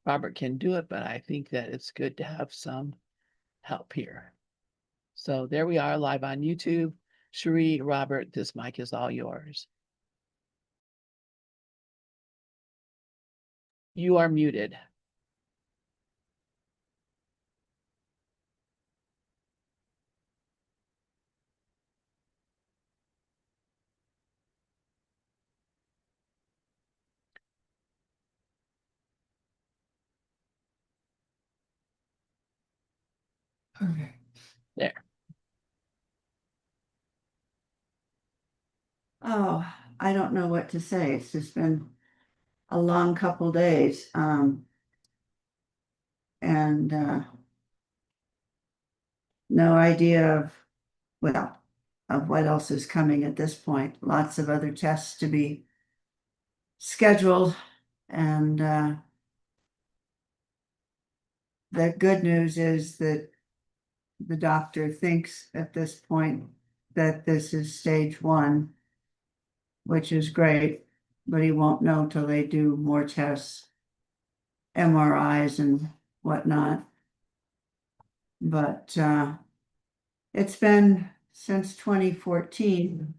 Robert can do it, but I think that it's good to have some help here. So there we are live on YouTube. Cherie, Robert, this mic is all yours. You are muted. Okay. There. Oh, I don't know what to say. It's just been a long couple days. And no idea of, well, of what else is coming at this point. Lots of other tests to be scheduled. And the good news is that the doctor thinks at this point that this is stage 1, which is great, but he won't know till they do more tests, MRIs and whatnot. But it's been since 2014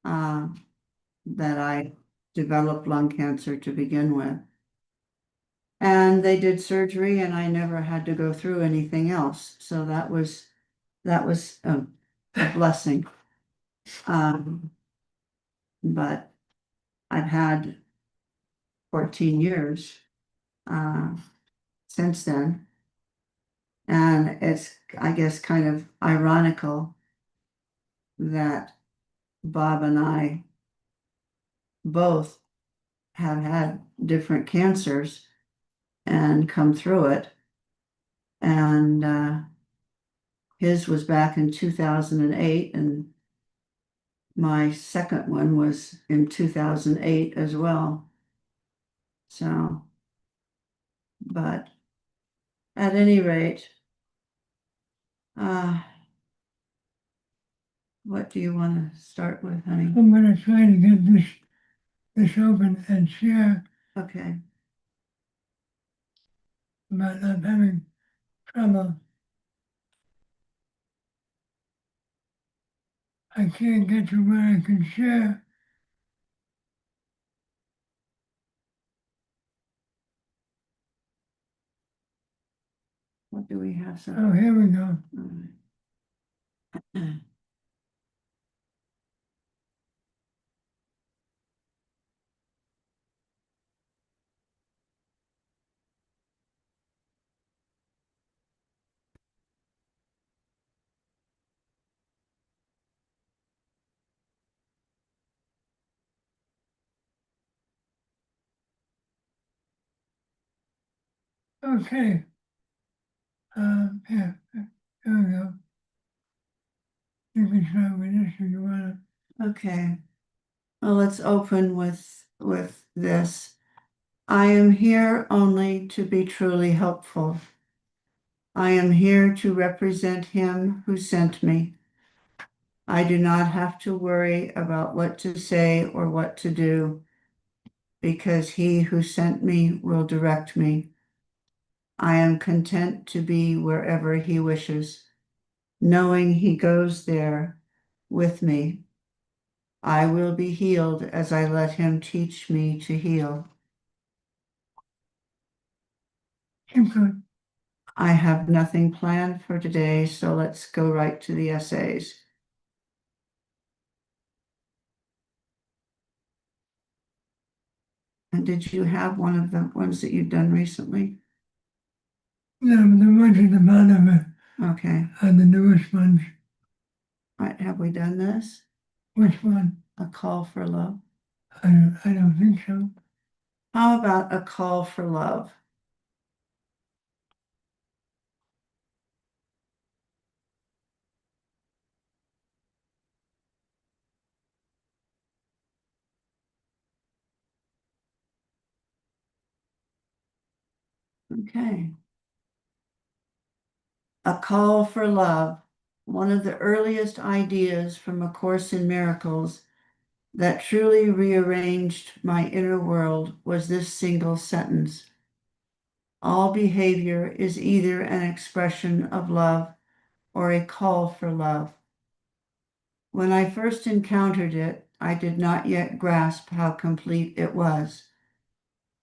that I developed lung cancer to begin with. And they did surgery and I never had to go through anything else. So that was a blessing. But I've had 14 years since then. And it's, I guess, kind of ironical that Bob and I both have had different cancers and come through it. And his was back in 2008, and my second one was in 2008 as well. So, but at any rate, what do you want to start with, honey? I'm gonna try to get this open and share, Okay. but I'm having trouble. I can't get to where I can share. What do we have? Oh, here we go. All right. Okay. Here we go. You can start with this if you want. Okay. Well, let's open with this. I am here only to be truly helpful. I am here to represent him who sent me. I do not have to worry about what to say or what to do, because he who sent me will direct me. I am content to be wherever he wishes, knowing he goes there with me. I will be healed as I let him teach me to heal. Keep going. I have nothing planned for today, so let's go right to the essays. And did you have one of the ones that you've done recently? No, the ones at the bottom Okay. are the newest ones. All right, have we done this? Which one? A call for love? I don't think so. How about a call for love? Okay. A call for love, one of the earliest ideas from A Course in Miracles that truly rearranged my inner world was this single sentence: All behavior is either an expression of love or a call for love. When I first encountered it, I did not yet grasp how complete it was.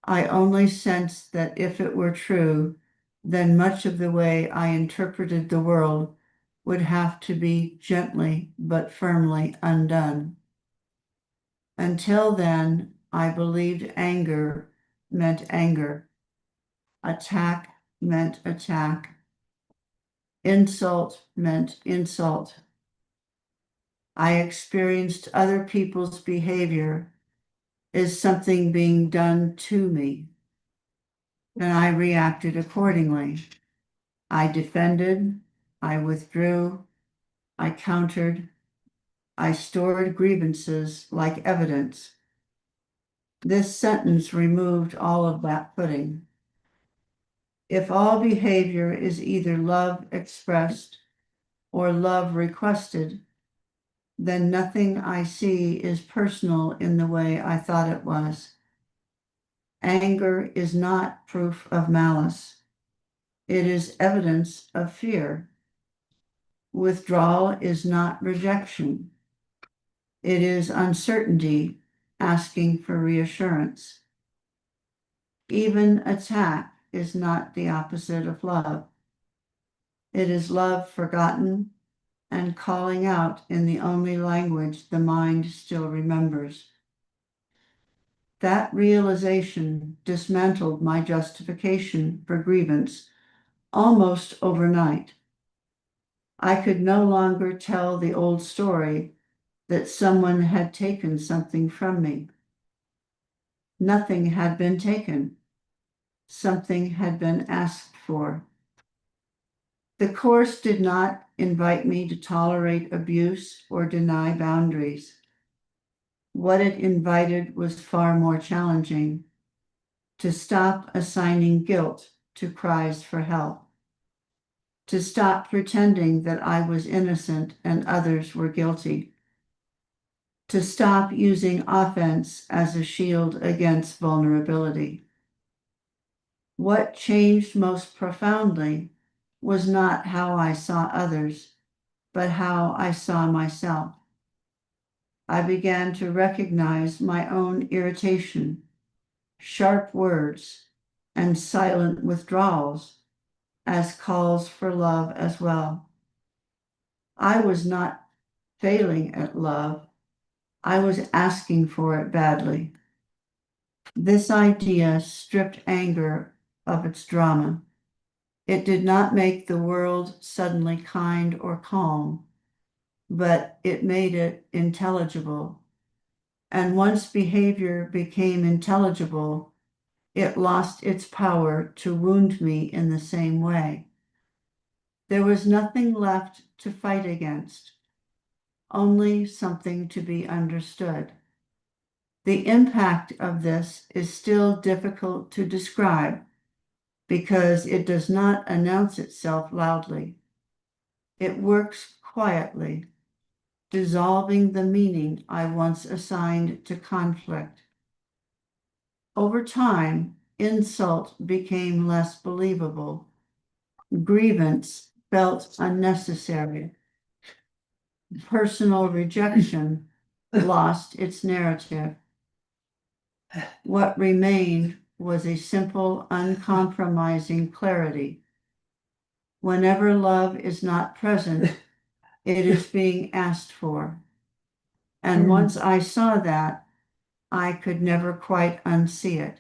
I only sensed that if it were true, then much of the way I interpreted the world would have to be gently but firmly undone. Until then, I believed anger meant anger, attack meant attack, insult meant insult. I experienced other people's behavior as something being done to me, and I reacted accordingly. I defended, I withdrew, I countered, I stored grievances like evidence. This sentence removed all of that footing. If all behavior is either love expressed or love requested, then nothing I see is personal in the way I thought it was. Anger is not proof of malice. It is evidence of fear. Withdrawal is not rejection. It is uncertainty asking for reassurance. Even attack is not the opposite of love. It is love forgotten and calling out in the only language the mind still remembers. That realization dismantled my justification for grievance almost overnight. I could no longer tell the old story that someone had taken something from me. Nothing had been taken. Something had been asked for. The Course did not invite me to tolerate abuse or deny boundaries. What it invited was far more challenging: to stop assigning guilt to cries for help, to stop pretending that I was innocent and others were guilty, to stop using offense as a shield against vulnerability. What changed most profoundly was not how I saw others, but how I saw myself. I began to recognize my own irritation, sharp words, and silent withdrawals as calls for love as well. I was not failing at love. I was asking for it badly. This idea stripped anger of its drama. It did not make the world suddenly kind or calm, but it made it intelligible. And once behavior became intelligible, it lost its power to wound me in the same way. There was nothing left to fight against, only something to be understood. The impact of this is still difficult to describe because it does not announce itself loudly. It works quietly, dissolving the meaning I once assigned to conflict. Over time, insult became less believable. Grievance felt unnecessary. Personal rejection lost its narrative. What remained was a simple, uncompromising clarity. Whenever love is not present, it is being asked for. And once I saw that, I could never quite unsee it.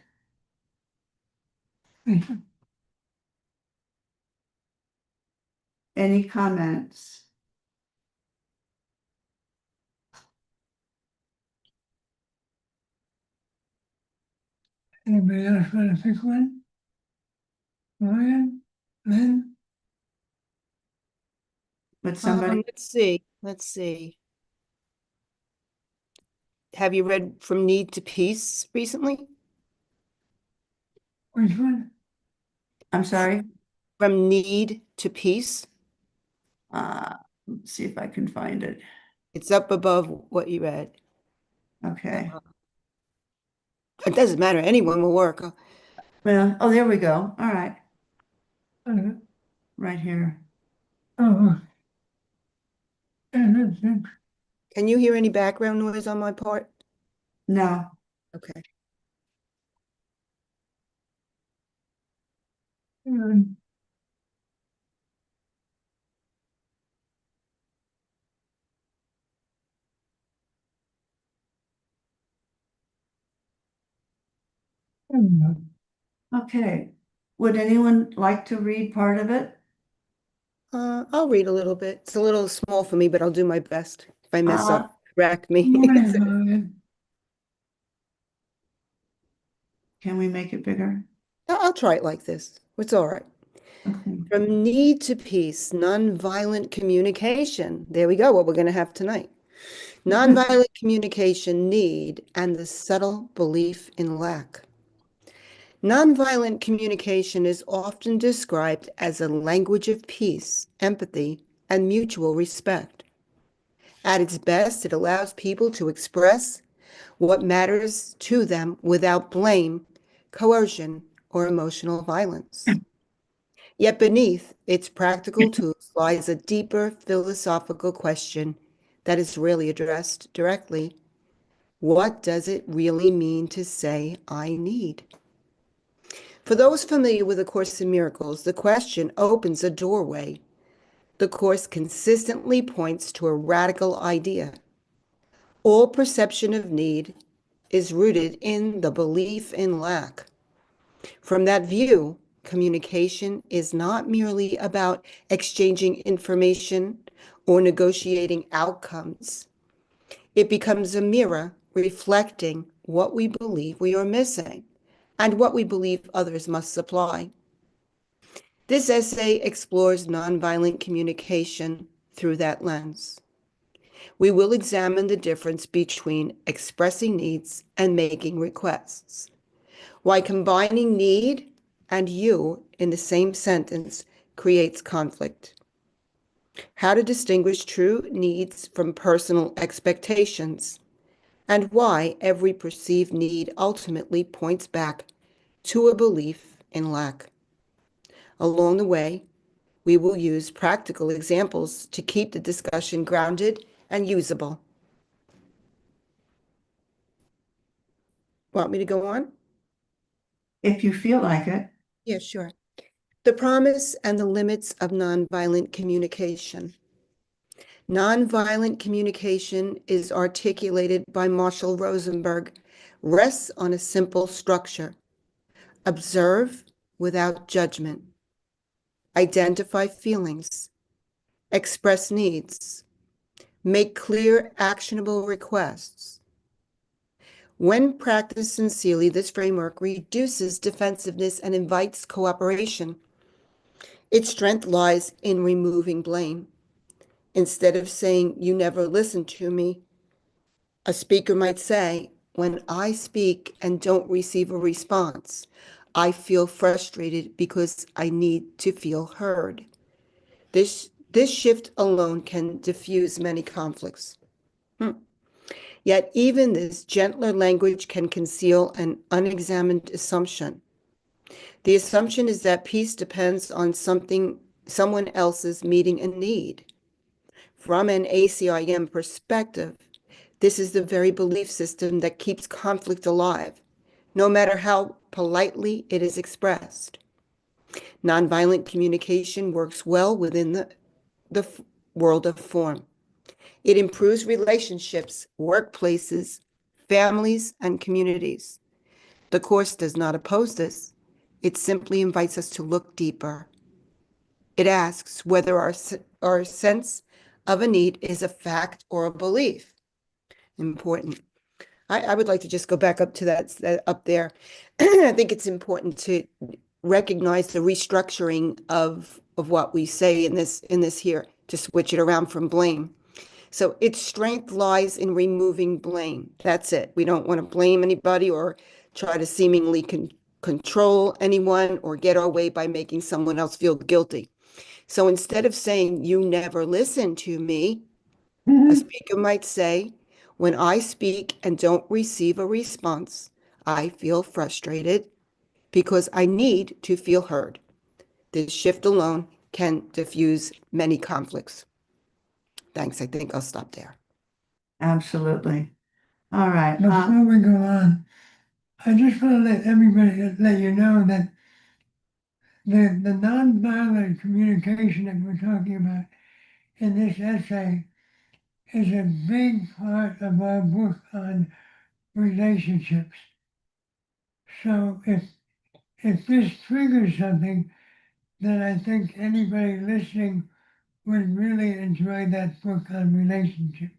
Any comments? Anybody else want to pick one? Ryan, Lynn, But somebody, Let's see. Have you read From Need to Peace recently? which one? I'm sorry. From Need to Peace? Let's see if I can find it. It's up above what you read. Okay. It doesn't matter, anyone will work. Well, oh, there we go. All right. right here. Oh, and it's, Can you hear any background noise on my part? No, Okay. and okay. Would anyone like to read part of it? I'll read a little bit. It's a little small for me, but I'll do my best. If I mess Uh, up, correct me. worry about it. Can we make it bigger? I'll try it like this. It's all right. Okay. From need to peace, nonviolent communication. There we go, what we're going to have tonight. Nonviolent communication need and the subtle belief in lack. Nonviolent communication is often described as a language of peace, empathy, and mutual respect. At its best, it allows people to express what matters to them without blame, coercion, or emotional violence. Yet beneath its practical tools lies a deeper philosophical question that is rarely addressed directly. What does it really mean to say, I need? For those familiar with A Course in Miracles, the question opens a doorway. The Course consistently points to a radical idea. All perception of need is rooted in the belief in lack. From that view, communication is not merely about exchanging information or negotiating outcomes. It becomes a mirror reflecting what we believe we are missing and what we believe others must supply. This essay explores nonviolent communication through that lens. We will examine the difference between expressing needs and making requests, why combining need and you in the same sentence creates conflict, how to distinguish true needs from personal expectations, and why every perceived need ultimately points back to a belief in lack. Along the way, we will use practical examples to keep the discussion grounded and usable. Want me to go on? If you feel like it. Yeah, sure. The promise and the limits of nonviolent communication. Nonviolent communication is articulated by Marshall Rosenberg, rests on a simple structure. Observe without judgment. Identify feelings. Express needs. Make clear, actionable requests. When practiced sincerely, this framework reduces defensiveness and invites cooperation. Its strength lies in removing blame. Instead of saying, you never listened to me, a speaker might say, when I speak and don't receive a response, I feel frustrated because I need to feel heard. This shift alone can diffuse many conflicts. Yet even this gentler language can conceal an unexamined assumption. The assumption is that peace depends on someone else's meeting a need. From an ACIM perspective, this is the very belief system that keeps conflict alive, no matter how politely it is expressed. Nonviolent communication works well within the world of form. It improves relationships, workplaces, families, and communities. The Course does not oppose this. It simply invites us to look deeper. It asks whether our sense of a need is a fact or a belief. Important. I would like to just go back up to that up there. I think it's important to recognize the restructuring of what we say in this here, to switch it around from blame. So its strength lies in removing blame. That's it. We don't want to blame anybody or try to seemingly control anyone or get our way by making someone else feel guilty. So instead of saying, you never listen to me, a speaker might say, when I speak and don't receive a response, I feel frustrated because I need to feel heard. This shift alone can diffuse many conflicts. Thanks. I think I'll stop there. Absolutely. All right. Before we go on, I just want to let everybody, let you know that the nonviolent communication that we're talking about in this essay is a big part of our book on relationships. So if this triggers something, then I think anybody listening would really enjoy that book on relationships.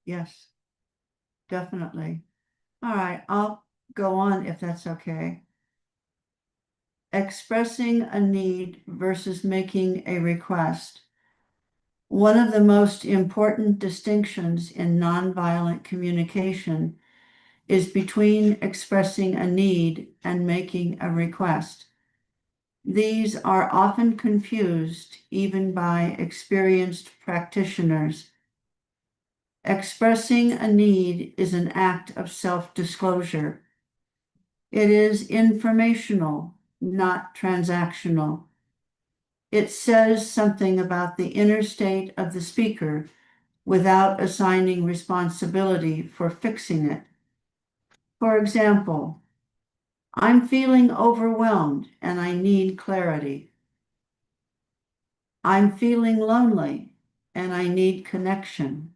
Yes, definitely. All right, I'll go on if that's okay. Expressing a need versus making a request. One of the most important distinctions in nonviolent communication is between expressing a need and making a request. These are often confused even by experienced practitioners. Expressing a need is an act of self-disclosure. It is informational, not transactional. It says something about the inner state of the speaker without assigning responsibility for fixing it. For example, I'm feeling overwhelmed and I need clarity. I'm feeling lonely and I need connection.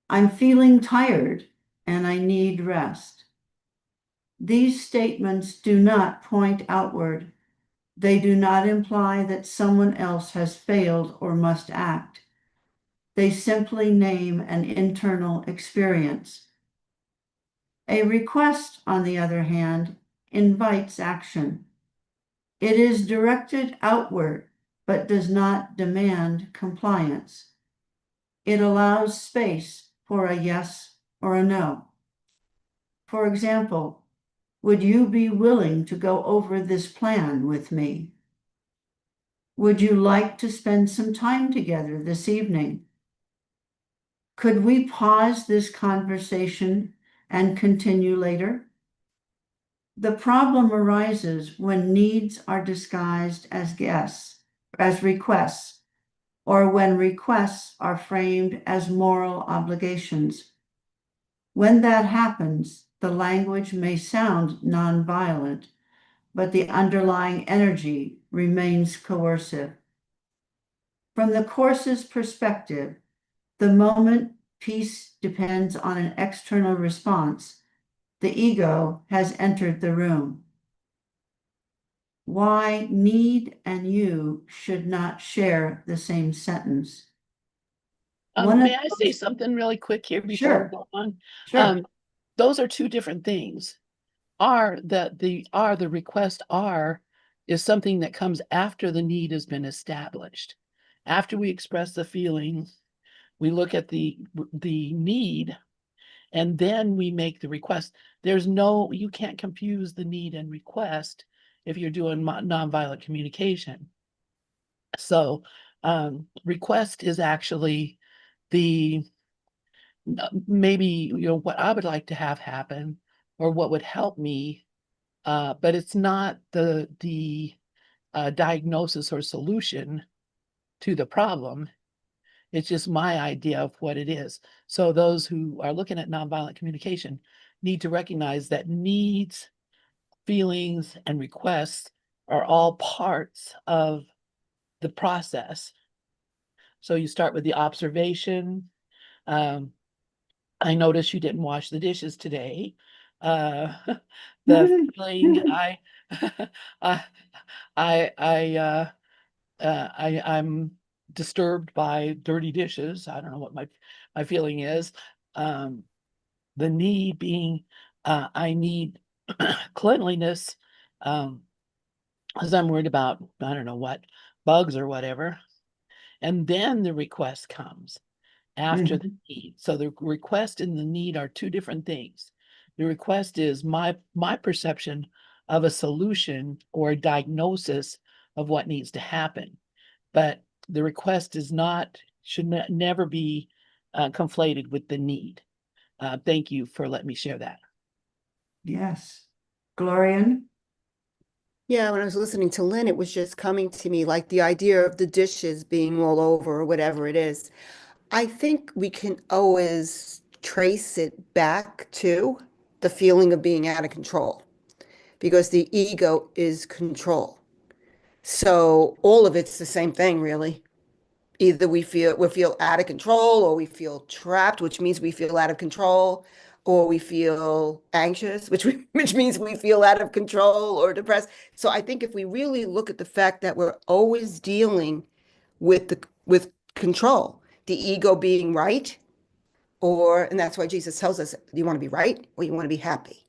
I'm feeling tired and I need rest. These statements do not point outward. They do not imply that someone else has failed or must act. They simply name an internal experience. A request, on the other hand, invites action. It is directed outward, but does not demand compliance. It allows space for a yes or a no. For example, would you be willing to go over this plan with me? Would you like to spend some time together this evening? Could we pause this conversation and continue later? The problem arises when needs are disguised as requests, or when requests are framed as moral obligations. When that happens, the language may sound nonviolent, but the underlying energy remains coercive. From the Course's perspective, the moment peace depends on an external response, the ego has entered the room. Why need and you should not share the same sentence. May I say something really quick here before Sure. we go on? Sure. Those are two different things. The request is something that comes after the need has been established. After we express the feeling, we look at the need, and then we make the request. You can't confuse the need and request if you're doing nonviolent communication. So, request is actually maybe, what I would like to have happen or what would help me, but it's not the diagnosis or solution to the problem. It's just my idea of what it is. So those who are looking at nonviolent communication need to recognize that needs, feelings, and requests are all parts of the process. So you start with the observation. I noticed you didn't wash the dishes today. The feeling I'm disturbed by dirty dishes. I don't know what my feeling is. The need being, I need cleanliness, because I'm worried about, I don't know what, bugs or whatever. And then the request comes after the need. So the request and the need are two different things. The request is my perception of a solution or a diagnosis of what needs to happen. But the request should never be conflated with the need. Thank you for letting me share that. Yes. Glorian? Yeah, when I was listening to Lynn, it was just coming to me like the idea of the dishes being all over or whatever it is. I think we can always trace it back to the feeling of being out of control because the ego is control. So all of it's the same thing, really. Either we feel out of control or we feel trapped, which means we feel out of control, or we feel anxious, which means we feel out of control or depressed. So I think if we really look at the fact that we're always dealing with control, the ego being right, and that's why Jesus tells us, do you want to be right or you want to be happy?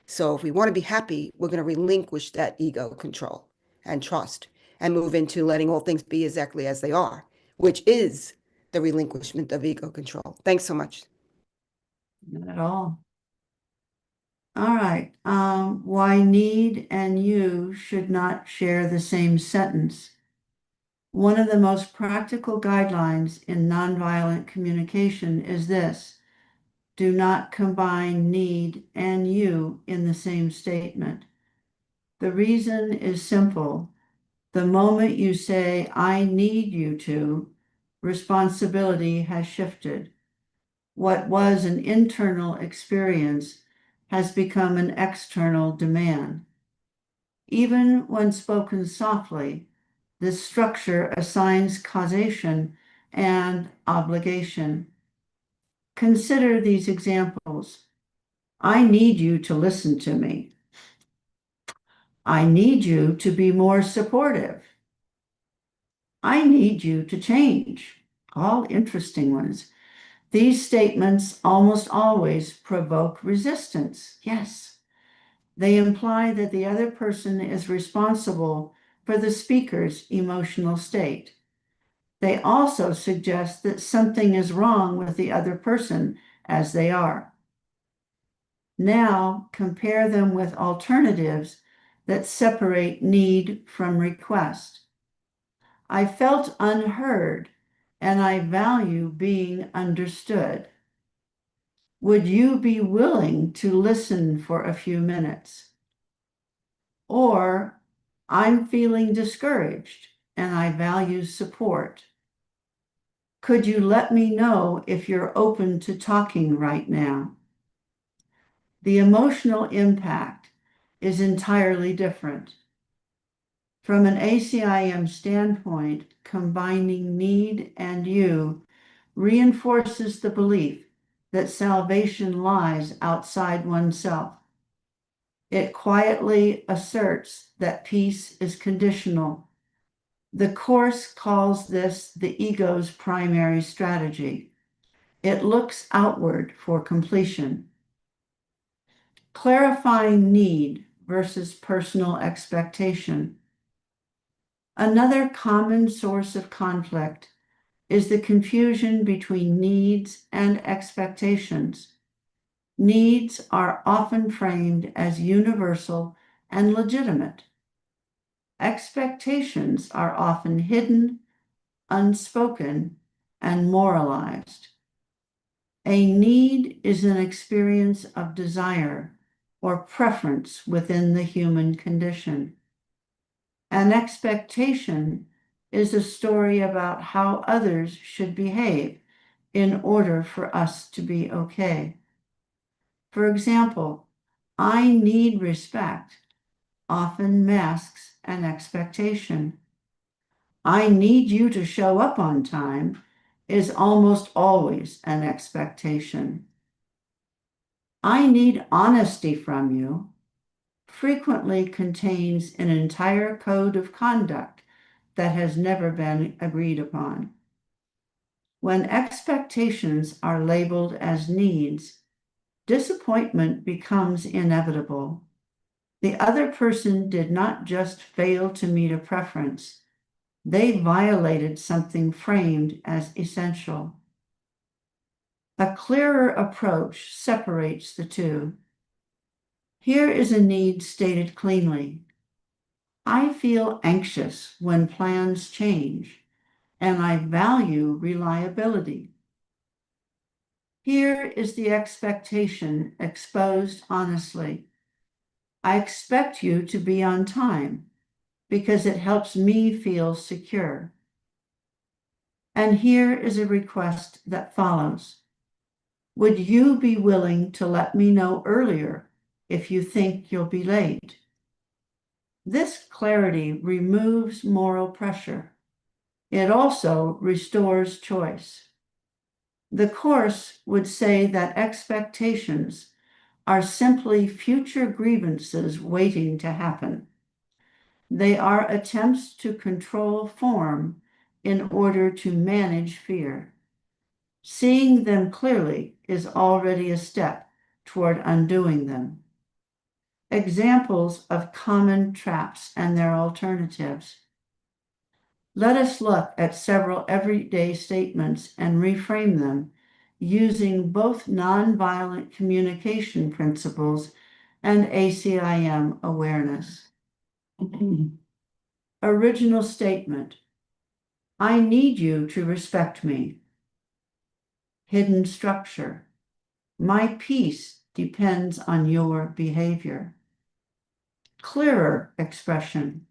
So if we want to be happy, we're going to relinquish that ego control and trust and move into letting all things be exactly as they are, which is the relinquishment of ego control. Thanks so much. Not at all. All right. Why need and you should not share the same sentence. One of the most practical guidelines in nonviolent communication is this: do not combine need and you in the same statement. The reason is simple. The moment you say, I need you to, responsibility has shifted. What was an internal experience has become an external demand. Even when spoken softly, this structure assigns causation and obligation. Consider these examples. I need you to listen to me. I need you to be more supportive. I need you to change. All interesting ones. These statements almost always provoke resistance. Yes, they imply that the other person is responsible for the speaker's emotional state. They also suggest that something is wrong with the other person as they are. Now compare them with alternatives that separate need from request. I felt unheard and I value being understood. Would you be willing to listen for a few minutes? Or I'm feeling discouraged and I value support. Could you let me know if you're open to talking right now? The emotional impact is entirely different. From an ACIM standpoint, combining need and you reinforces the belief that salvation lies outside oneself. It quietly asserts that peace is conditional. The Course calls this the ego's primary strategy. It looks outward for completion. Clarifying need versus personal expectation. Another common source of conflict is the confusion between needs and expectations. Needs are often framed as universal and legitimate. Expectations are often hidden, unspoken, and moralized. A need is an experience of desire or preference within the human condition. An expectation is a story about how others should behave in order for us to be okay. For example, I need respect often masks an expectation. I need you to show up on time is almost always an expectation. I need honesty from you frequently contains an entire code of conduct that has never been agreed upon. When expectations are labeled as needs, disappointment becomes inevitable. The other person did not just fail to meet a preference, they violated something framed as essential. A clearer approach separates the two. Here is a need stated cleanly. I feel anxious when plans change, and I value reliability. Here is the expectation exposed honestly. I expect you to be on time because it helps me feel secure. And here is a request that follows. Would you be willing to let me know earlier if you think you'll be late? This clarity removes moral pressure. It also restores choice. The Course would say that expectations are simply future grievances waiting to happen. They are attempts to control form in order to manage fear. Seeing them clearly is already a step toward undoing them. Examples of common traps and their alternatives. Let us look at several everyday statements and reframe them using both nonviolent communication principles and ACIM awareness. Original statement. I need you to respect me. Hidden structure. My peace depends on your behavior. Clearer expression.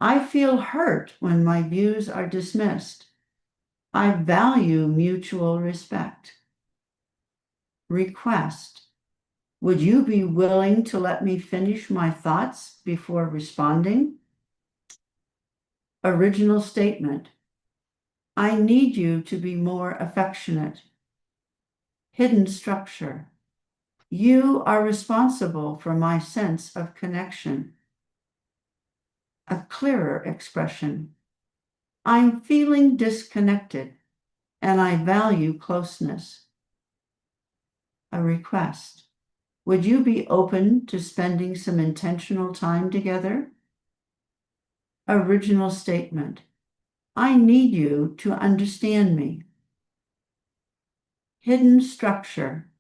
I feel hurt when my views are dismissed. I value mutual respect. Request. Would you be willing to let me finish my thoughts before responding? Original statement. I need you to be more affectionate. Hidden structure. You are responsible for my sense of connection. A clearer expression. I'm feeling disconnected and I value closeness. A request. Would you be open to spending some intentional time together? Original statement. I need you to understand me. Hidden structure.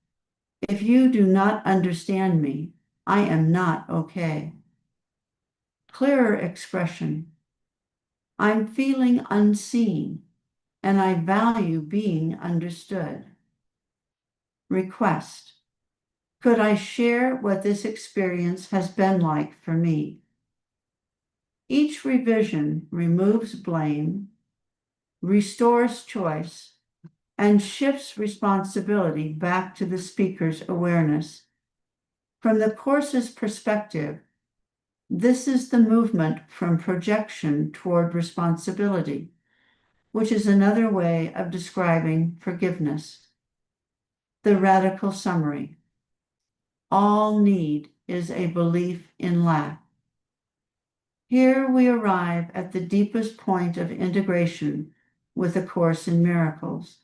If you do not understand me, I am not okay. Clearer expression. I'm feeling unseen and I value being understood. Request. Could I share what this experience has been like for me? Each revision removes blame, restores choice, and shifts responsibility back to the speaker's awareness. From the Course's perspective, this is the movement from projection toward responsibility, which is another way of describing forgiveness. The radical summary. All need is a belief in lack. Here we arrive at the deepest point of integration with A Course in Miracles.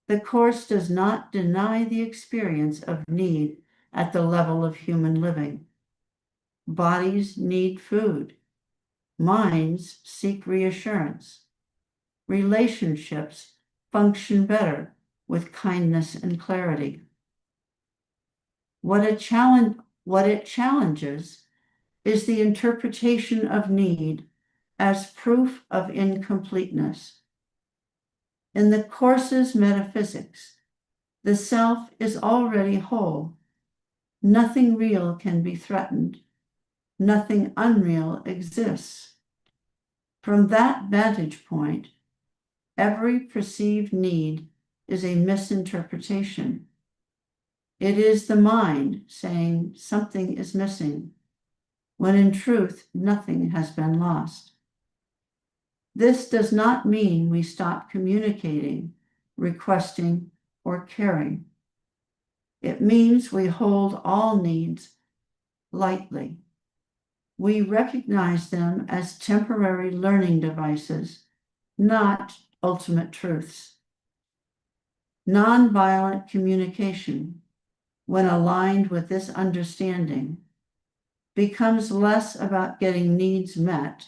The Course does not deny the experience of need at the level of human living. Bodies need food. Minds seek reassurance. Relationships function better with kindness and clarity. What it challenges is the interpretation of need as proof of incompleteness. In the Course's metaphysics, the self is already whole. Nothing real can be threatened. Nothing unreal exists. From that vantage point, every perceived need is a misinterpretation. It is the mind saying something is missing, when in truth, nothing has been lost. This does not mean we stop communicating, requesting, or caring. It means we hold all needs lightly. We recognize them as temporary learning devices, not ultimate truths. Nonviolent communication, when aligned with this understanding, becomes less about getting needs met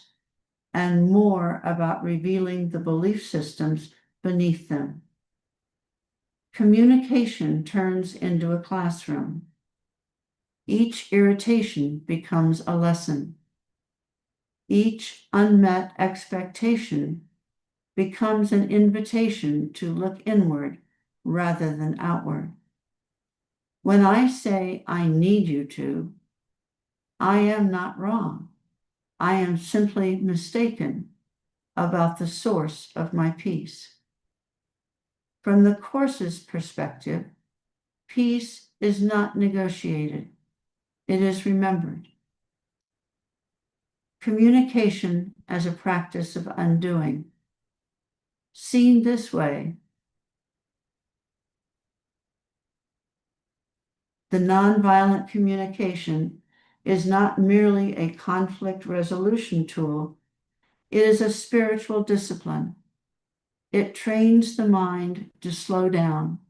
and more about revealing the belief systems beneath them. Communication turns into a classroom. Each irritation becomes a lesson. Each unmet expectation becomes an invitation to look inward rather than outward. When I say I need you to, I am not wrong. I am simply mistaken about the source of my peace. From the Course's perspective, peace is not negotiated. It is remembered. Communication as a practice of undoing. Seen this way, the nonviolent communication is not merely a conflict resolution tool, it is a spiritual discipline. It trains the mind to slow down,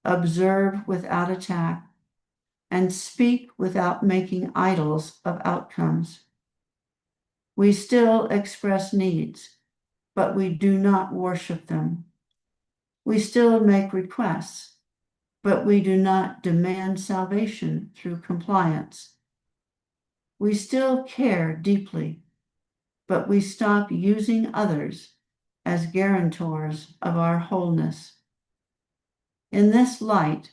observe without attack, and speak without making idols of outcomes. We still express needs, but we do not worship them. We still make requests, but we do not demand salvation through compliance. We still care deeply, but we stop using others as guarantors of our wholeness. In this light,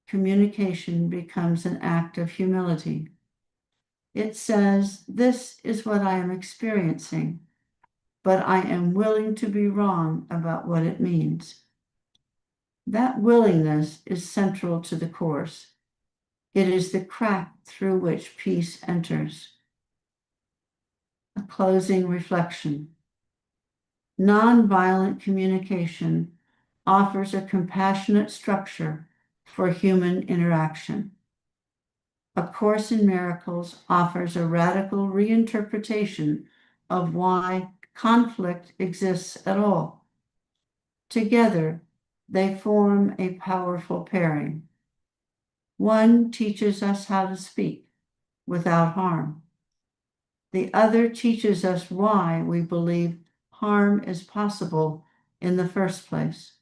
communication becomes an act of humility. It says, "This is what I am experiencing, but I am willing to be wrong about what it means." That willingness is central to the Course. It is the crack through which peace enters. A closing reflection. Nonviolent communication offers a compassionate structure for human interaction. A Course in Miracles offers a radical reinterpretation of why conflict exists at all. Together, they form a powerful pairing. One teaches us how to speak without harm. The other teaches us why we believe harm is possible in the first place.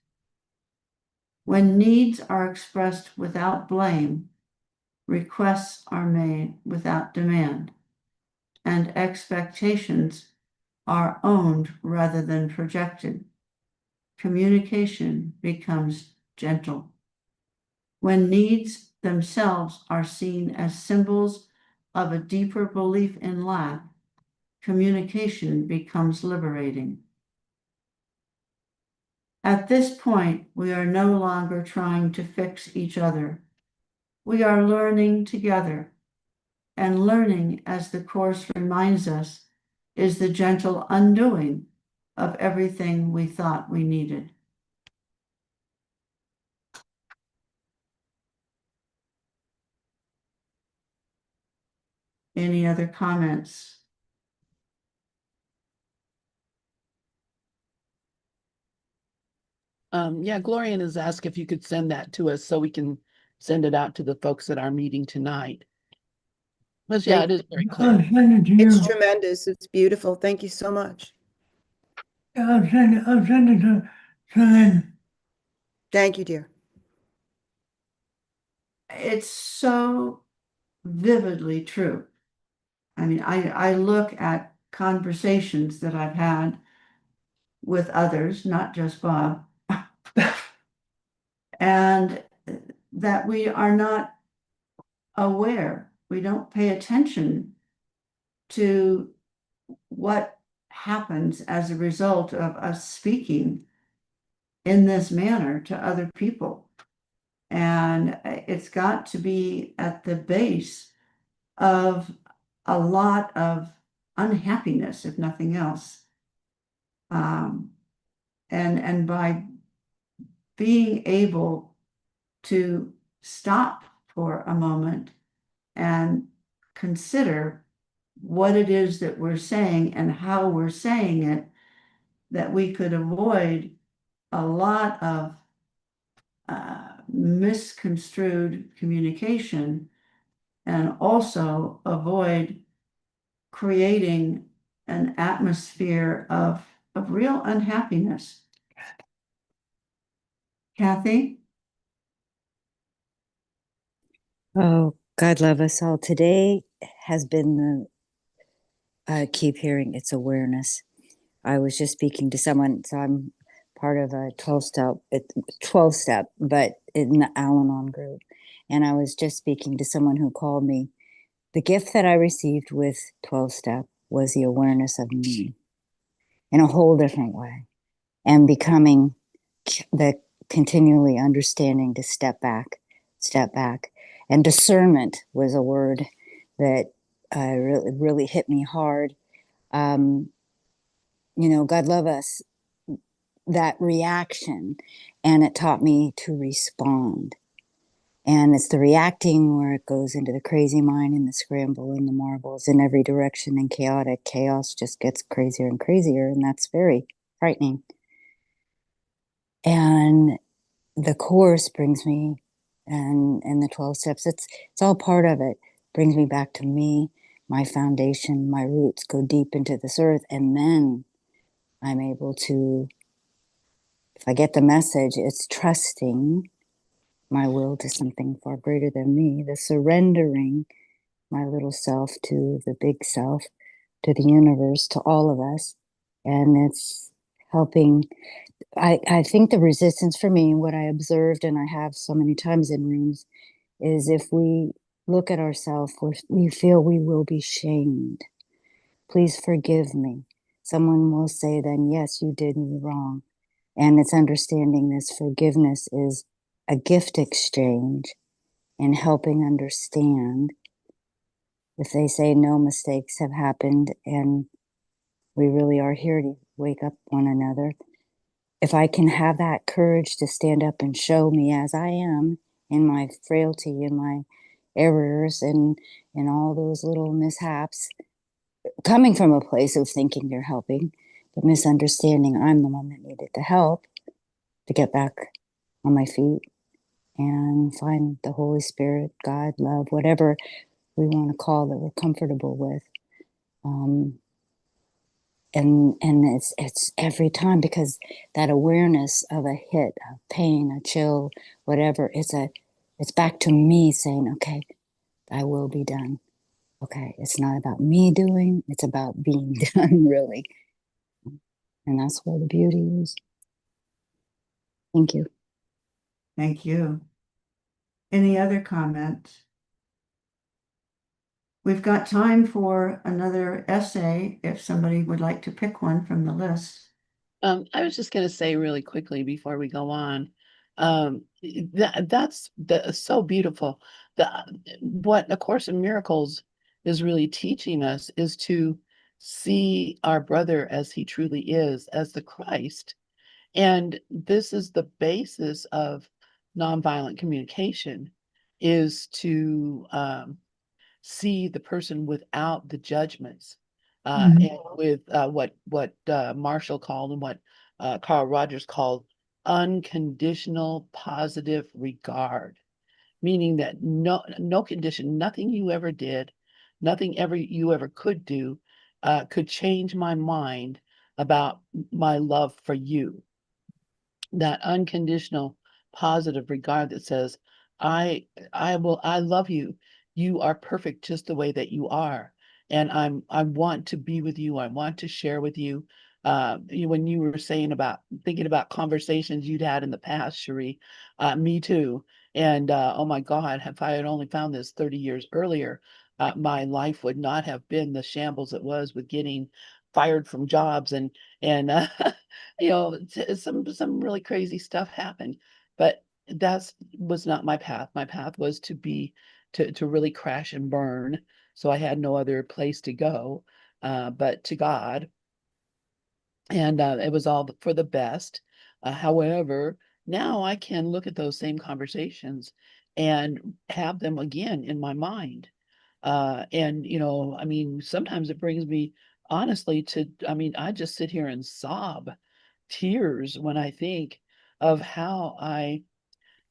When needs are expressed without blame, requests are made without demand, and expectations are owned rather than projected, communication becomes gentle. When needs themselves are seen as symbols of a deeper belief in lack, communication becomes liberating. At this point, we are no longer trying to fix each other. We are learning together, and learning, as the Course reminds us, is the gentle undoing of everything we thought we needed. Any other comments? Yeah, Glorian has asked if you could send that to us so we can send it out to the folks at our meeting tonight. But yeah, it is very I'll clear. send it to you. It's tremendous. It's beautiful. Thank you so much. I'll send it to Lynn. Thank you, dear. It's so vividly true. I mean, I look at conversations that I've had with others, not just Bob, and that we are not aware, we don't pay attention to what happens as a result of us speaking in this manner to other people. And it's got to be at the base of a lot of unhappiness, if nothing else. And by being able to stop for a moment and consider what it is that we're saying and how we're saying it, that we could avoid a lot of misconstrued communication and also avoid creating an atmosphere of real unhappiness. Kathy? Oh, God love us all. Today has been the, I keep hearing it's awareness. I was just speaking to someone, so I'm part of a 12 step, but in the Al-Anon group. And I was just speaking to someone who called me the gift that I received with 12 step was the awareness of me in a whole different way, and becoming the continually understanding to step back. And discernment was a word that really hit me hard. God love us, that reaction, and it taught me to respond. And it's the reacting where it goes into the crazy mind and the scramble and the marbles in every direction, and chaotic chaos just gets crazier and crazier, and that's very frightening. And the course brings me, and the 12 steps, it's all part of it, brings me back to me, my foundation, my roots go deep into this earth, and then I'm able to, if I get the message, it's trusting my will to something far greater than me, the surrendering my little self to the big self, to the universe, to all of us. And it's helping. I think the resistance for me, what I observed, and I have so many times in rooms, is if we look at ourselves, we feel we will be shamed. Please forgive me. Someone will say then, yes, you did me wrong. And it's understanding this forgiveness is a gift exchange and helping understand if they say no mistakes have happened and we really are here to wake up one another. If I can have that courage to stand up and show me as I am in my frailty, in my errors, and in all those little mishaps, coming from a place of thinking you're helping, but misunderstanding I'm the one that needed the help to get back on my feet and find the Holy Spirit, God, love, whatever we want to call that we're comfortable with. And it's every time, because that awareness of a hit, a pain, a chill, whatever, it's back to me saying, okay, I will be done. Okay, it's not about me doing, it's about being done, really. And that's where the beauty is. Thank you. Thank you. Any other comments? We've got time for another essay if somebody would like to pick one from the list. I was just going to say really quickly before we go on, that's so beautiful. What A Course in Miracles is really teaching us is to see our brother as he truly is, as the Christ. And this is the basis of nonviolent communication, is to see the person without the judgments, and with what Marshall called and what Carl Rogers called unconditional positive regard, meaning that no condition, nothing you ever did, nothing ever you ever could do, could change my mind about my love for you. That unconditional positive regard that says, I love you. You are perfect just the way that you are. And I want to be with you. I want to share with you. When you were saying about thinking about conversations you'd had in the past, Cherie, me too. And oh my God, if I had only found this 30 years earlier, my life would not have been the shambles it was, with getting fired from jobs and some really crazy stuff happened. But that was not my path. My path was to really crash and burn. So I had no other place to go but to God. And it was all for the best. However, now I can look at those same conversations and have them again in my mind. And, I mean, sometimes it brings me honestly I just sit here and sob tears when I think of how I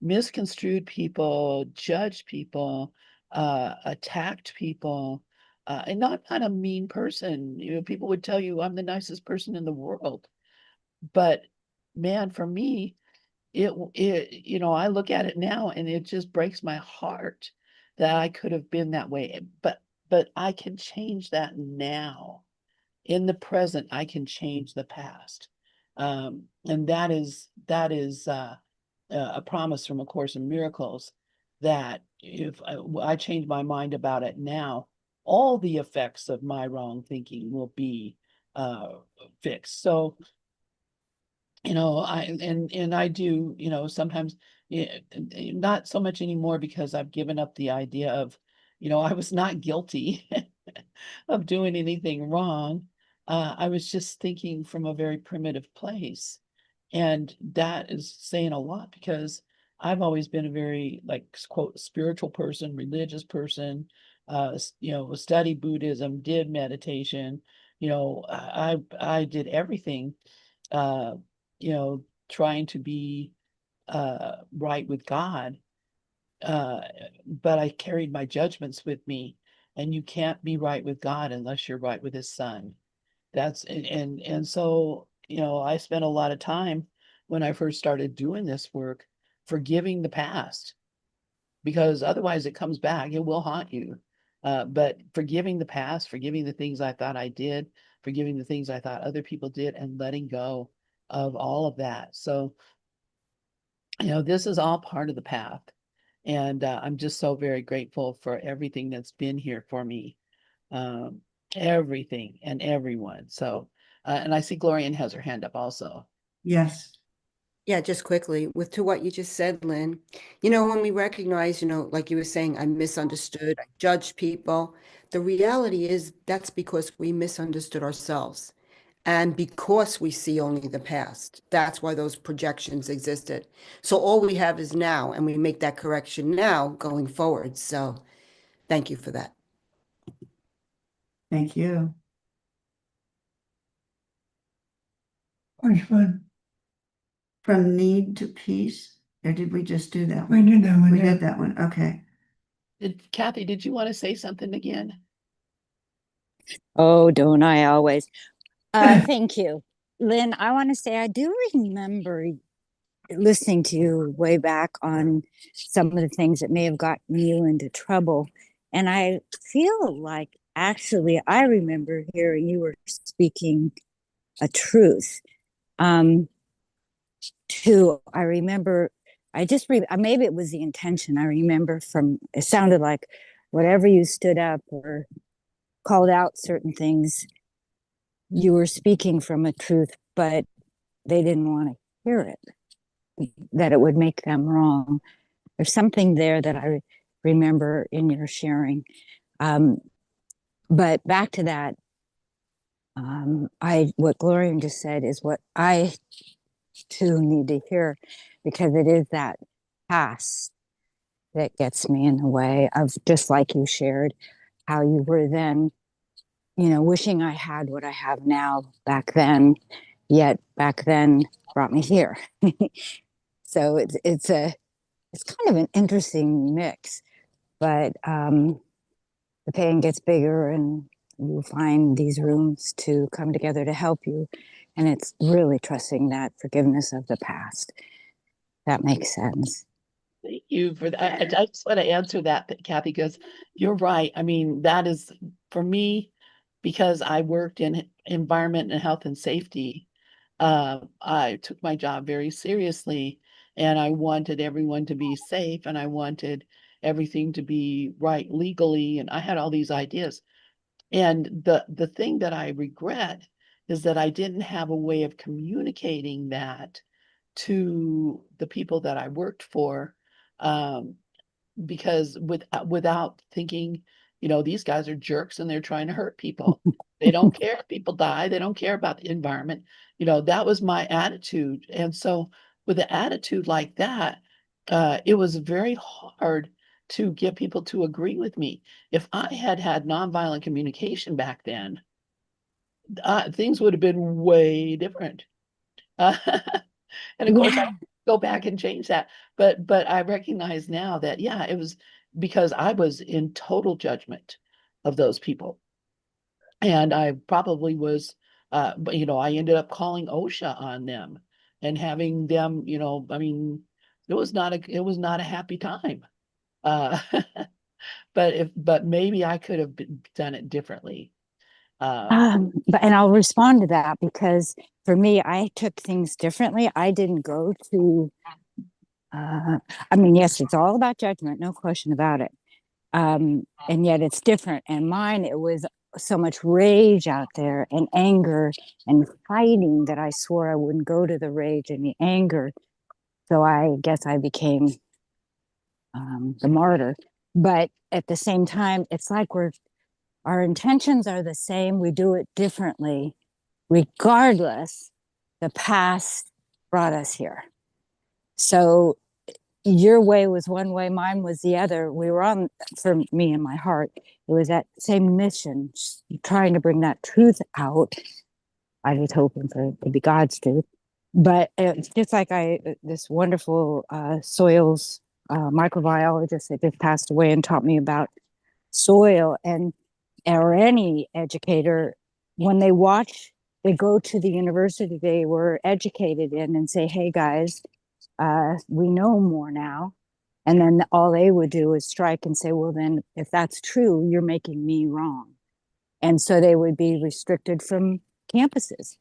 misconstrued people, judged people, attacked people, and not a mean person. People would tell you I'm the nicest person in the world, but man, for me, I look at it now and it just breaks my heart that I could have been that way. But I can change that now. In the present, I can change the past. And that is a promise from A Course in Miracles, that if I change my mind about it now, all the effects of my wrong thinking will be fixed. So, and I do, sometimes, not so much anymore because I've given up the idea of, I was not guilty of doing anything wrong. I was just thinking from a very primitive place. And that is saying a lot because I've always been a very, like, quote, spiritual person, religious person, studied Buddhism, did meditation, I did everything, uh, trying to be right with God. But I carried my judgments with me, and you can't be right with God unless you're right with his son. And so, I spent a lot of time when I first started doing this work forgiving the past, because otherwise it comes back, it will haunt you. But forgiving the past, forgiving the things I thought I did, forgiving the things I thought other people did, and letting go of all of that. So, this is all part of the path. And I'm just so very grateful for everything that's been here for me, um, everything and everyone. So, and I see Glorian has her hand up also. Yes. Yeah, just quickly with to what you just said, Lynn. When we recognize, like you were saying, I misunderstood, I judged people. The reality is that's because we misunderstood ourselves. And because we see only the past, that's why those projections existed. So all we have is now, and we make that correction now going forward. So thank you for that. Thank you. Which one? From need to peace, or did we just do that We one? did that one. We yeah. did that one. Okay. Kathy, did you want to say something again? Oh, don't I always? Thank you. Lynn, I want to say I do remember listening to you way back on some of the things that may have gotten you into trouble. And I feel like actually I remember hearing you were speaking a truth. Too, I remember, maybe it was the intention. I remember it sounded like whatever you stood up or called out certain things, you were speaking from a truth, but they didn't want to hear it, that it would make them wrong. There's something there that I remember in your sharing. But back to that, what Gloria just said is what I too need to hear, because it is that past that gets me in the way of, just like you shared, how you were then, wishing I had what I have now back then, yet back then brought me here. So it's kind of an interesting mix, but the pain gets bigger and you find these rooms to come together to help you. And it's really trusting that forgiveness of the past. That makes sense. Thank you for that. I just want to answer that, Kathy, because you're right. I mean, that is for me, because I worked in environment and health and safety. I took my job very seriously, and I wanted everyone to be safe, and I wanted everything to be right legally, and I had all these ideas. And the thing that I regret is that I didn't have a way of communicating that to the people that I worked for, um, because without thinking, these guys are jerks and they're trying to hurt people. They don't care if people die. They don't care about the environment. That was my attitude. And so with an attitude like that, it was very hard to get people to agree with me. If I had had nonviolent communication back then, things would have been way different. And of course, I go back and change that. But I recognize now that, yeah, it was because I was in total judgment of those people. And I probably was, but I ended up calling OSHA on them and having them, I mean, it was not a happy time. Uh, but maybe I could have done it differently. And I'll respond to that, because for me, I took things differently. I didn't go to, I mean, yes, it's all about judgment, no question about it. And yet it's different. And mine, it was so much rage out there and anger and fighting that I swore I wouldn't go to the rage and the anger. So I guess I became the martyr. But at the same time, it's like our intentions are the same. We do it differently, regardless. The past brought us here. So your way was one way, mine was the other. We were on, for me in my heart, it was that same mission, trying to bring that truth out. I was hoping for it to be God's truth. But it's just like this wonderful soils microbiologist that just passed away and taught me about soil, and or any educator, when they go to the university they were educated in and say, hey guys, we know more now. And then all they would do is strike and say, well, then if that's true, you're making me wrong. And so they would be restricted from campuses,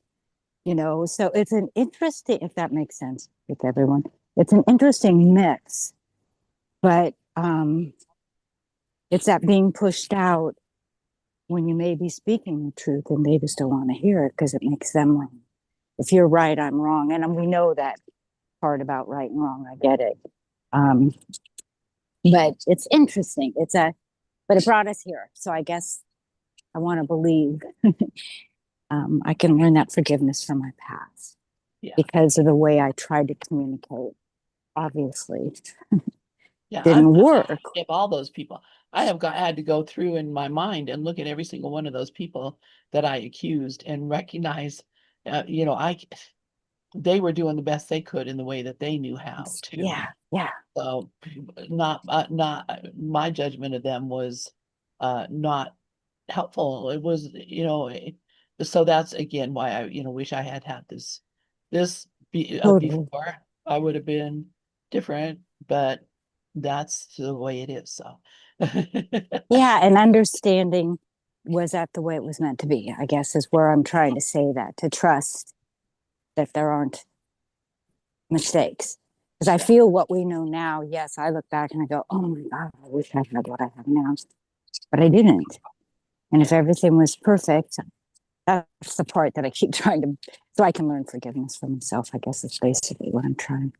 So it's an interesting, if that makes sense with everyone, it's an interesting mix, but it's that being pushed out when you may be speaking the truth and they just don't want to hear it because it makes them wrong. If you're right, I'm wrong. And we know that part about right and wrong. I get it. But it's interesting. But it brought us here. So I guess I want to believe I can learn that forgiveness from my past because of the way I tried to communicate. Obviously, didn't work. If all those people, I had to go through in my mind and look at every single one of those people that I accused and recognize, they were doing the best they could in the way that they knew how to. Yeah. So not my judgment of them was not helpful. It was, so that's again why I, wish I had this Totally. before. I would have been different, but that's the way it is. So Yeah, and understanding, was that the way it was meant to be, I guess, is where I'm trying to say that, to trust that there aren't mistakes. Because I feel what we know now, yes, I look back and I go, oh my God, I wish I had what I have now. But I didn't. And if everything was perfect, that's the part that I keep trying to, so I can learn forgiveness for myself, I guess is basically what I'm trying.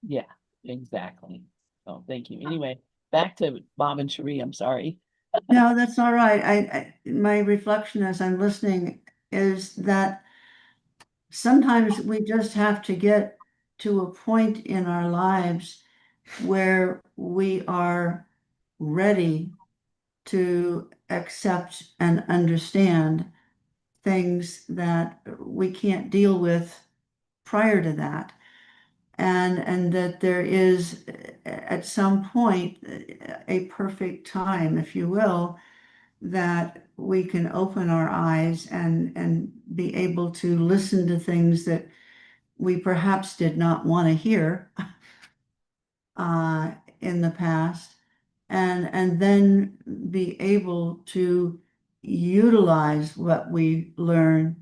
Yeah, exactly. Oh, thank you. Anyway, back to Bob and Cherie. I'm sorry. No, that's all right. My reflection as I'm listening is that sometimes we just have to get to a point in our lives where we are ready to accept and understand things that we can't deal with prior to that. And that there is at some point a perfect time, if you will, that we can open our eyes and be able to listen to things that we perhaps did not want to hear in the past, and then be able to utilize what we learn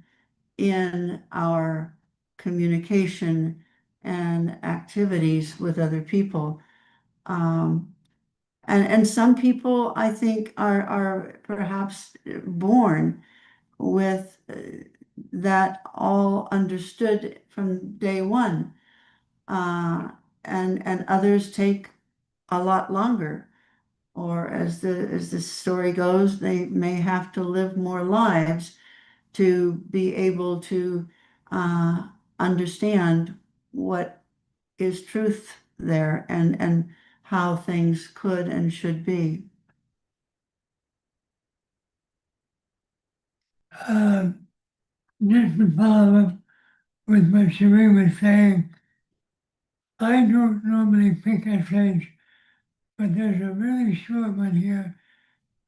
in our communication and activities with other people. Um, and some people, I think, are perhaps born with that all understood from day one. Uh, and others take a lot longer. Or as the story goes, they may have to live more lives to be able to uh, understand what is truth there and how things could and should be. Just to follow up with what Sheree was saying, I don't normally pick essays, but there's a really short one here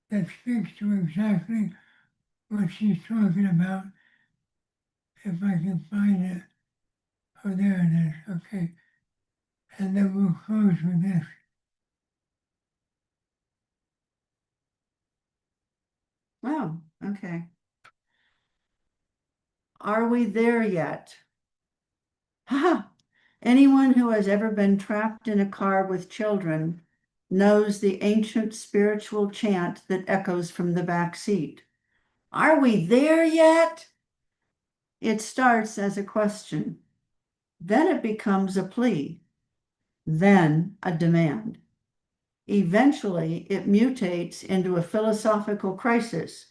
that speaks to exactly what she's talking about. If I can find it. Oh, there it is. Okay. And then we'll close with this. Oh, okay. Are we there yet? Ha! Anyone who has ever been trapped in a car with children knows the ancient spiritual chant that echoes from the back seat. Are we there yet? It starts as a question. Then it becomes a plea. Then a demand. Eventually, it mutates into a philosophical crisis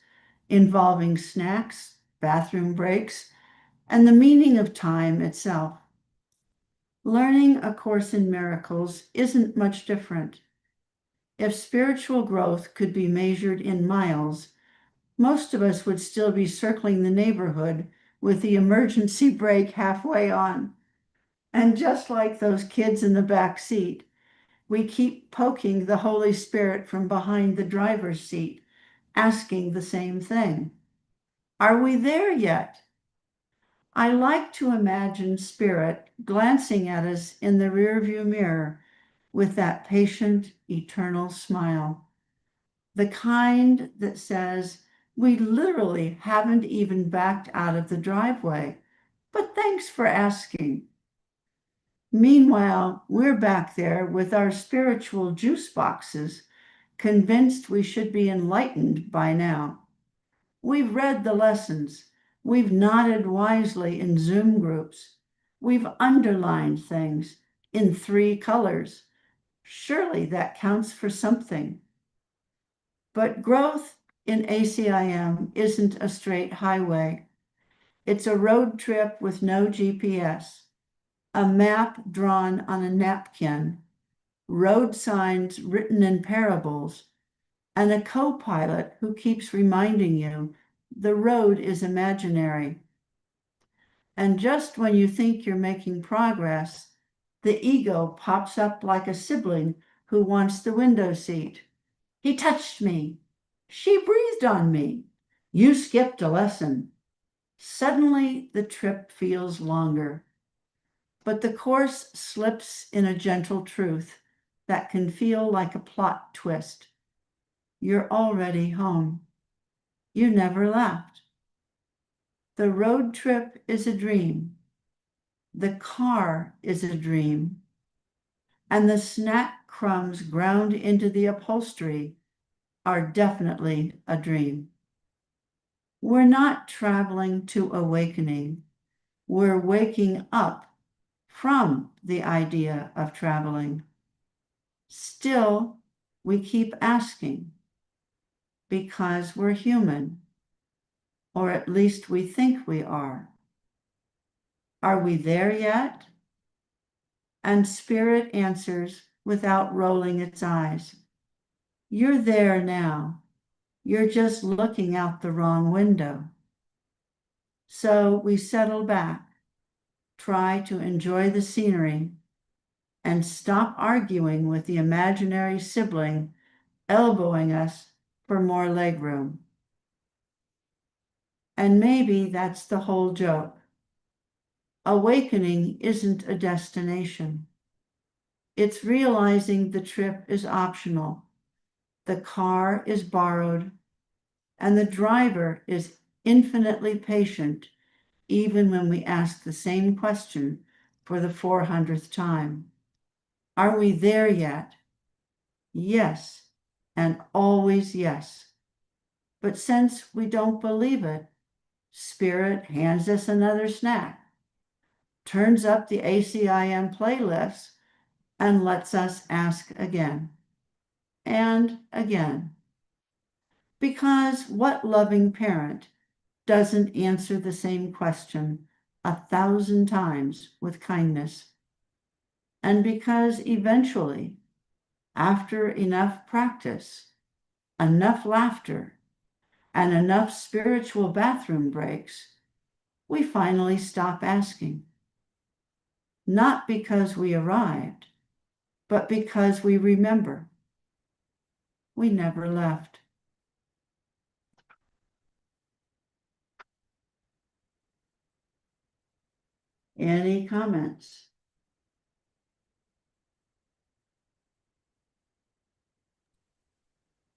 involving snacks, bathroom breaks, and the meaning of time itself. Learning A Course in Miracles isn't much different. If spiritual growth could be measured in miles, most of us would still be circling the neighborhood with the emergency brake halfway on. And just like those kids in the back seat, we keep poking the Holy Spirit from behind the driver's seat, asking the same thing. Are we there yet? I like to imagine Spirit glancing at us in the rearview mirror with that patient, eternal smile. The kind that says, we literally haven't even backed out of the driveway, but thanks for asking. Meanwhile, we're back there with our spiritual juice boxes, convinced we should be enlightened by now. We've read the lessons. We've nodded wisely in Zoom groups. We've underlined things in 3 colors. Surely that counts for something. But growth in ACIM isn't a straight highway. It's a road trip with no GPS, a map drawn on a napkin, road signs written in parables, and a co-pilot who keeps reminding you the road is imaginary. And just when you think you're making progress, the ego pops up like a sibling who wants the window seat. He touched me. She breathed on me. You skipped a lesson. Suddenly, the trip feels longer. But the course slips in a gentle truth that can feel like a plot twist. You're already home. You never left. The road trip is a dream. The car is a dream. And the snack crumbs ground into the upholstery are definitely a dream. We're not traveling to awakening. We're waking up from the idea of traveling. Still, we keep asking because we're human, or at least we think we are. Are we there yet? And Spirit answers without rolling its eyes. You're there now. You're just looking out the wrong window. So we settle back, try to enjoy the scenery, and stop arguing with the imaginary sibling elbowing us for more legroom. And maybe that's the whole joke. Awakening isn't a destination. It's realizing the trip is optional. The car is borrowed, and the driver is infinitely patient, even when we ask the same question for the 400th time. Are we there yet? Yes, and always yes. But since we don't believe it, Spirit hands us another snack, turns up the ACIM playlist, and lets us ask again and again. Because what loving parent doesn't answer the same question 1,000 times with kindness? And because eventually, after enough practice, enough laughter, and enough spiritual bathroom breaks, we finally stop asking. Not because we arrived, but because we remember. We never left. Any comments?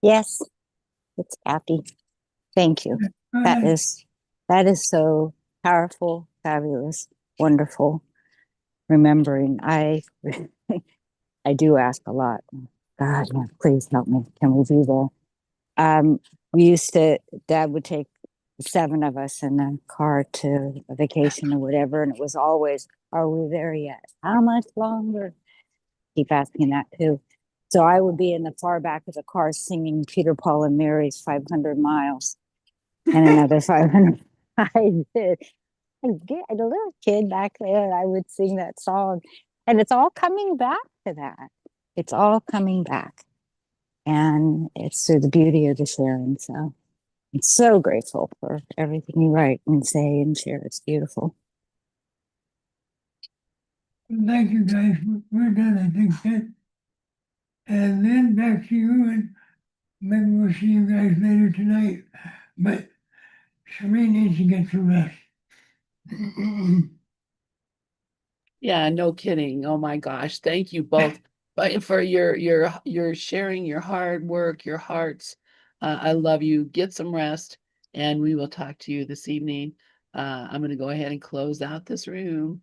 Yes, it's happy. Thank you. That is so powerful, fabulous, wonderful. Remembering, I I do ask a lot. God, yeah, please help me. Can we do that? We used to, Dad would take 7 of us in a car to a vacation or whatever, and it was always, are we there yet? How much longer? Keep asking that too. So I would be in the far back of the car singing Peter, Paul, and Mary's 500 miles and another 500. I did. A little kid back there, I would sing that song. And it's all coming back to that. It's all coming back. And it's through the beauty of the sharing. So I'm so grateful for everything you write and say and share. It's beautiful. Thank you guys. We're done, I think that. And then back to you, and maybe we'll see you guys later tonight. But Shereen needs to get some rest. Yeah, no kidding. Oh my gosh. Thank you both for your sharing your hard work, your hearts. I love you. Get some rest, and we will talk to you this evening. I'm going to go ahead and close out this room.